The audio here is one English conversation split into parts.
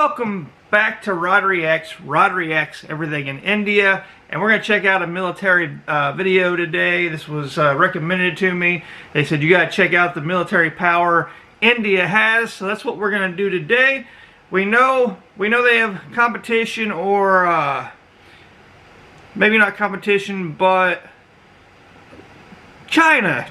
Welcome back to Rod Reacts Everything in India, and we're going to check out a military video today. This was recommended to me. They said you got to check out the military power India has, so that's what we're going to do today. We know they have competition, or maybe not competition, but China,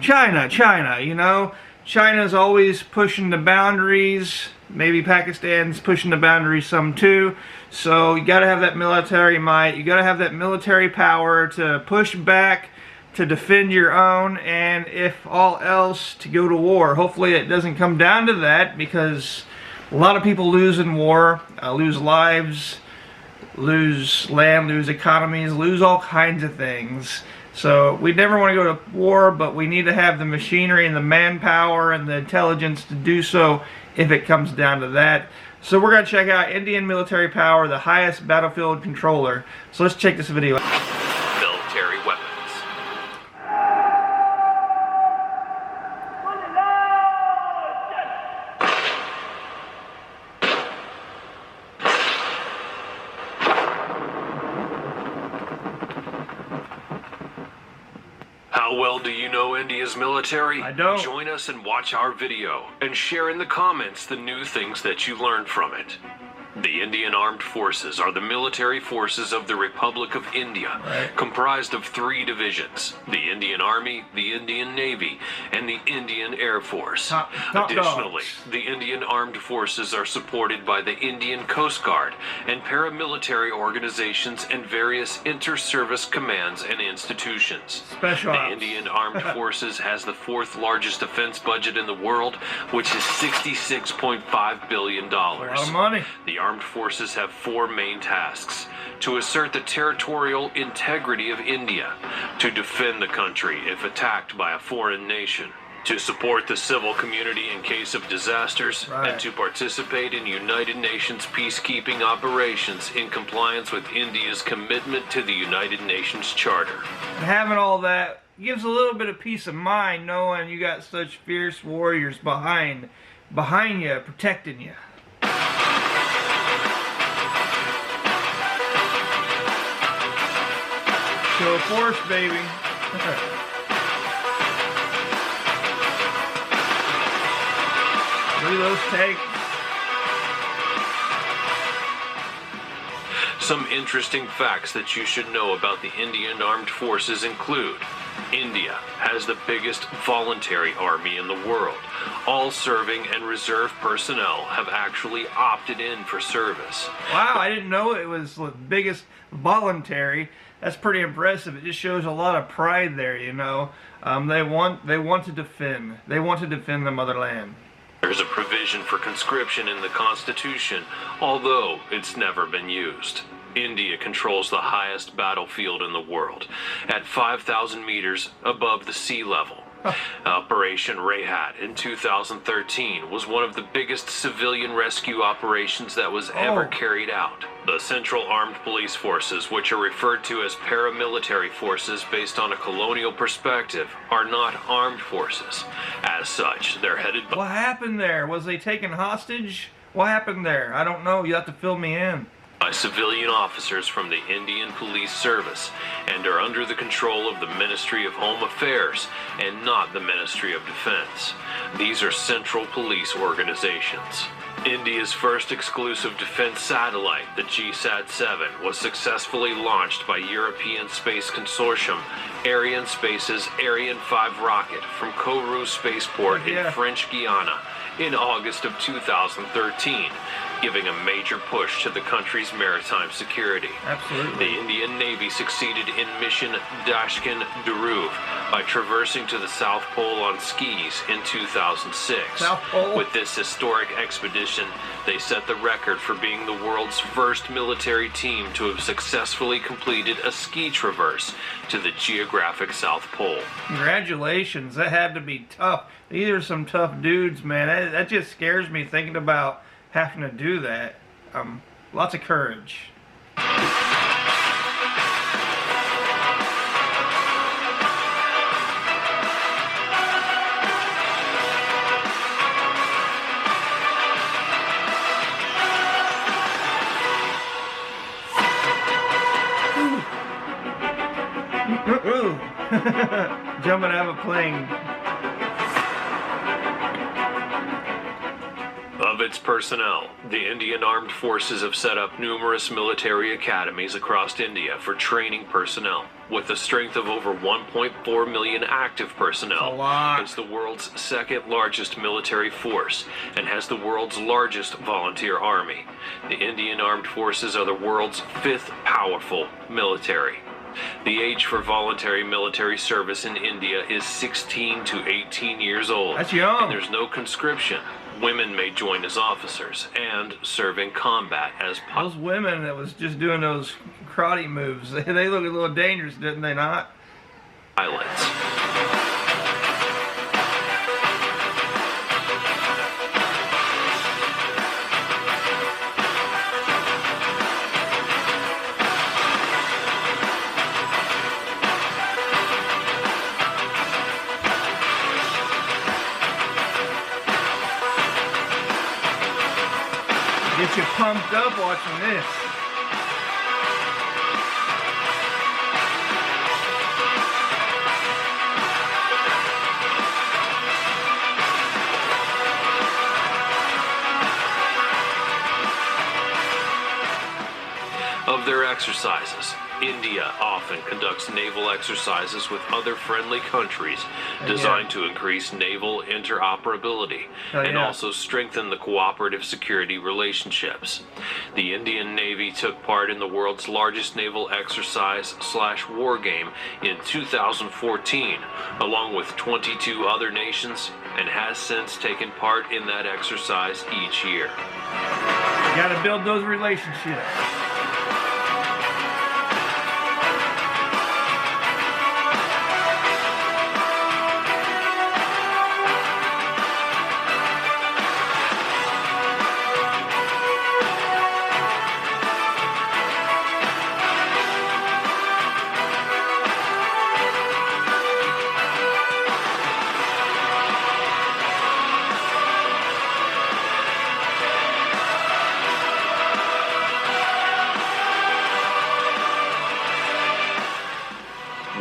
you know. China's always pushing the boundaries. Maybe Pakistan's pushing the boundaries some too. So you got to have that military might. You got to have that military power to push back, to defend your own, and if all else, to go to war. Hopefully it doesn't come down to that, because a lot of people lose in war, lose lives, lose land, lose economies, lose all kinds of things. So we never want to go to war, but we need to have the machinery and the manpower and the intelligence to do so if it comes down to that. So we're going to check out Indian military power, the highest battlefield controller. So let's check this video out. Military weapons. How well do you know India's military? I don't. Join us and watch our video, and share in the comments the new things that you learned from it. The Indian Armed Forces are the military forces of the Republic of India, comprised of 3 divisions: the Indian Army, the Indian Navy, and the Indian Air Force. Additionally, the Indian Armed Forces are supported by the Indian Coast Guard and paramilitary organizations and various inter-service commands and institutions. The Indian Armed Forces has the 4th largest defense budget in the world, which is $66.5 billion. A lot of money. The Armed Forces have 4 main tasks: to assert the territorial integrity of India, to defend the country if attacked by a foreign nation, to support the civil community in case of disasters, and to participate in United Nations peacekeeping operations in compliance with India's commitment to the United Nations Charter. And having all that gives a little bit of peace of mind, knowing you got such fierce warriors behind you, protecting you. Show of force, baby. Look at those tanks. Some interesting facts that you should know about the Indian Armed Forces include: India has the biggest voluntary army in the world. All serving and reserve personnel have actually opted in for service. Wow, I didn't know it was the biggest voluntary. That's pretty impressive. It just shows a lot of pride there, you know. They want to defend. They want to defend the motherland. There's a provision for conscription in the Constitution, although it's never been used. India controls the highest battlefield in the world, at 5,000 meters above the sea level. Operation Rehat in 2013 was one of the biggest civilian rescue operations that was ever carried out. The Central Armed Police Forces, which are referred to as paramilitary forces based on a colonial perspective, are not armed forces. As such, they're headed by... What happened there? Was they taken hostage? What happened there? I don't know. You have to fill me in. By civilian officers from the Indian Police Service, and are under the control of the Ministry of Home Affairs and not the Ministry of Defense. These are central police organizations. India's first exclusive defense satellite, the GSAT-7, was successfully launched by European Space Consortium Arianespace's Ariane 5 rocket from Kourou Spaceport in French Guiana in August of 2013, giving a major push to the country's maritime security. Absolutely. The Indian Navy succeeded in Mission Dashkin-Dhruv by traversing to the South Pole on skis in 2006. South Pole? With this historic expedition, they set the record for being the world's first military team to have successfully completed a ski traverse to the geographic South Pole. Congratulations. That had to be tough. These are some tough dudes, man. That just scares me thinking about having to do that. Lots of courage. Jumping out of a plane. Of its personnel, the Indian Armed Forces have set up numerous military academies across India for training personnel. With a strength of over 1.4 million active personnel, a lot. it's the world's second largest military force and has the world's largest volunteer army. The Indian Armed Forces are the world's fifth powerful military. The age for voluntary military service in India is 16 to 18 years old. That's young. And there's no conscription. Women may join as officers and serve in combat as Those women that was just doing those karate moves, they look a little dangerous, didn't they not? pilots. Get you pumped up watching this. Of their exercises, India often conducts naval exercises with other friendly countries designed to increase naval interoperability and also strengthen the cooperative security relationships. The Indian Navy took part in the world's largest naval exercise/war game in 2014, along with 22 other nations, and has since taken part in that exercise each year. You gotta build those relationships.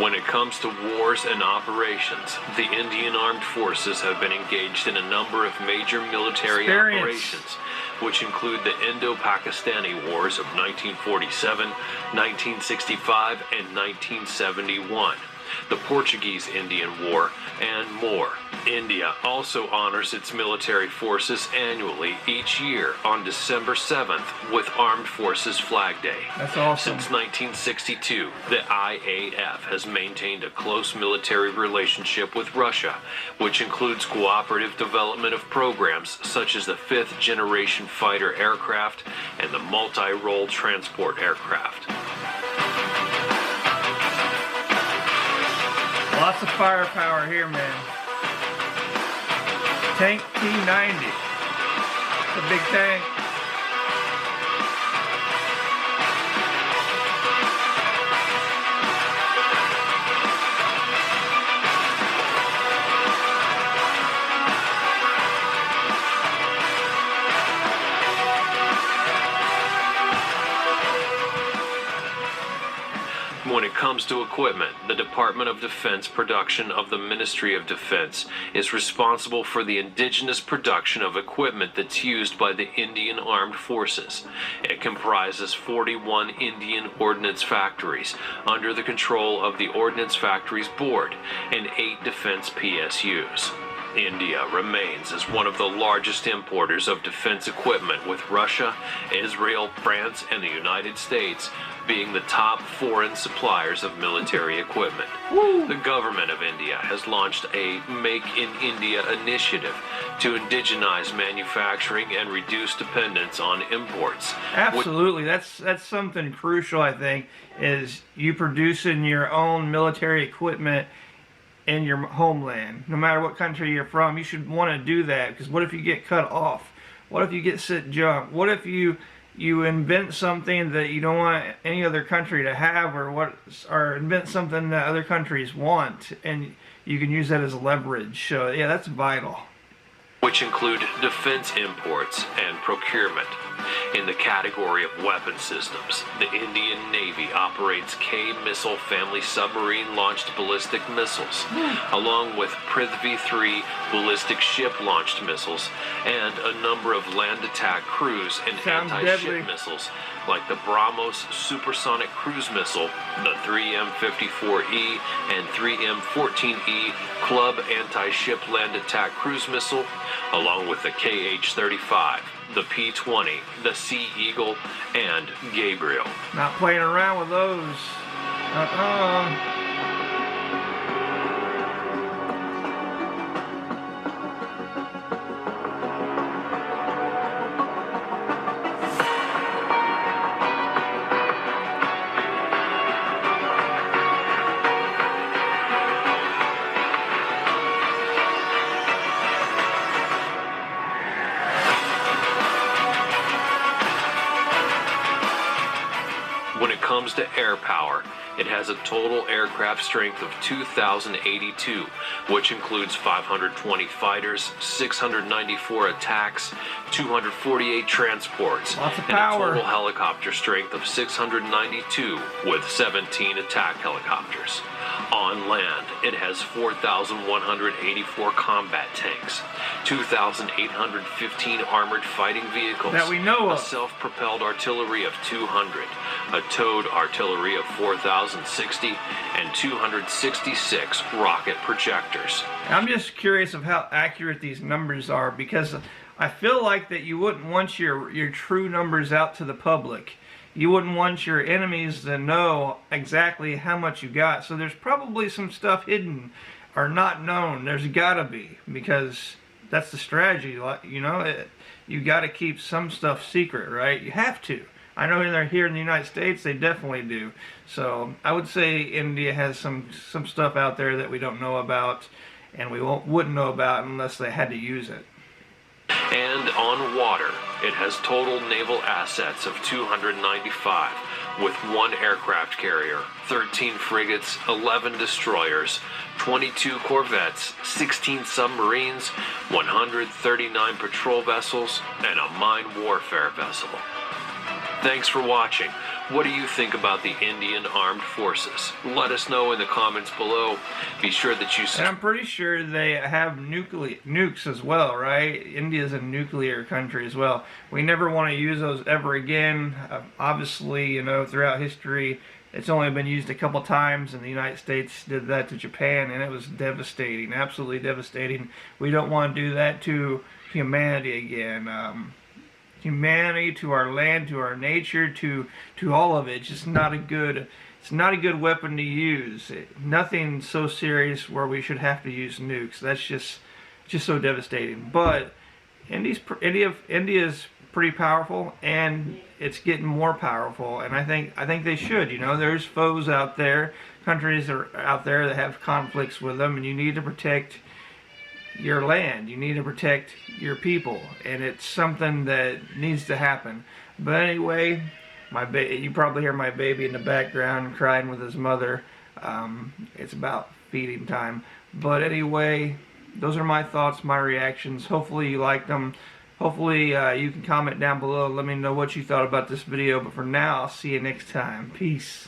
When it comes to wars and operations, the Indian Armed Forces have been engaged in a number of major military operations, which include the Indo-Pakistani Wars of 1947, 1965, and 1971, the Portuguese-Indian War, and more. India also honors its military forces annually each year on December 7th with Armed Forces Flag Day. That's awesome. Since 1962, the IAF has maintained a close military relationship with Russia, which includes cooperative development of programs such as the 5th generation fighter aircraft and the multi-role transport aircraft. Lots of firepower here, man. Tank T-90. It's a big tank. When it comes to equipment, the Department of Defense production of the Ministry of Defense is responsible for the indigenous production of equipment that's used by the Indian Armed Forces. It comprises 41 Indian Ordnance Factories under the control of the Ordnance Factories Board and 8 defense PSUs. India remains as one of the largest importers of defense equipment, with Russia, Israel, France, and the United States being the top foreign suppliers of military equipment. The government of India has launched a Make in India initiative to indigenize manufacturing and reduce dependence on imports. Absolutely. That's something crucial, I think, is you producing your own military equipment in your homeland. No matter what country you're from, you should want to do that, because what if you get cut off? What if you get sent junk? What if you invent something that you don't want any other country to have, or invent something that other countries want, and you can use that as leverage. So yeah, that's vital. Which include defense imports and procurement. In the category of weapon systems, the Indian Navy operates K-missile family submarine-launched ballistic missiles, along with Prithvi-3 ballistic ship-launched missiles, and a number of land attack cruise and Sounds anti-ship deadly. missiles, like the BrahMos supersonic cruise missile, the 3M54E and 3M14E Club anti-ship land attack cruise missile, along with the KH-35, the P-20, the Sea Eagle, and Gabriel. Not playing around with those. When it comes to air power, it has a total aircraft strength of 2,082, which includes 520 fighters, 694 attacks, 248 transports, Lots of and a power. total helicopter strength of 692 with 17 attack helicopters. On land, it has 4,184 combat tanks, 2,815 armored fighting vehicles, That we know a of. self-propelled artillery of 200, a towed artillery of 4,060, and 266 rocket projectors. I'm just curious of how accurate these numbers are, because I feel like that you wouldn't want your true numbers out to the public. You wouldn't want your enemies to know exactly how much you got. So there's probably some stuff hidden or not known. There's gotta be, because that's the strategy. You know, you got to keep some stuff secret, right? You have to. I know they're here in the United States, they definitely do. So I would say India has some stuff out there that we don't know about, and we wouldn't know about unless they had to use it. And on water, it has total naval assets of 295, with 1 aircraft carrier, 13 frigates, 11 destroyers, 22 corvettes, 16 submarines, 139 patrol vessels, and a mine warfare vessel. Thanks for watching. What do you think about the Indian Armed Forces? Let us know in the comments below. Be sure that you And I'm pretty sure they have nukes as well, right? India's a nuclear country as well. We never want to use those ever again. Obviously, you know, throughout history, it's only been used a couple times, and the United States did that to Japan, and it was devastating, absolutely devastating. We don't want to do that to humanity again. Humanity, to our land, to our nature, to all of it. It's just not a good. It's not a good weapon to use. Nothing so serious where we should have to use nukes. That's just so devastating. But India's pretty powerful, and it's getting more powerful. And I think they should. You know, there's foes out there, countries are out there that have conflicts with them, and you need to protect your land. You need to protect your people, and it's something that needs to happen. But anyway, you probably hear my baby in the background crying with his mother. It's about feeding time. But anyway, those are my thoughts, my reactions. Hopefully you liked them. Hopefully you can comment down below and let me know what you thought about this video. But for now, I'll see you next time. Peace.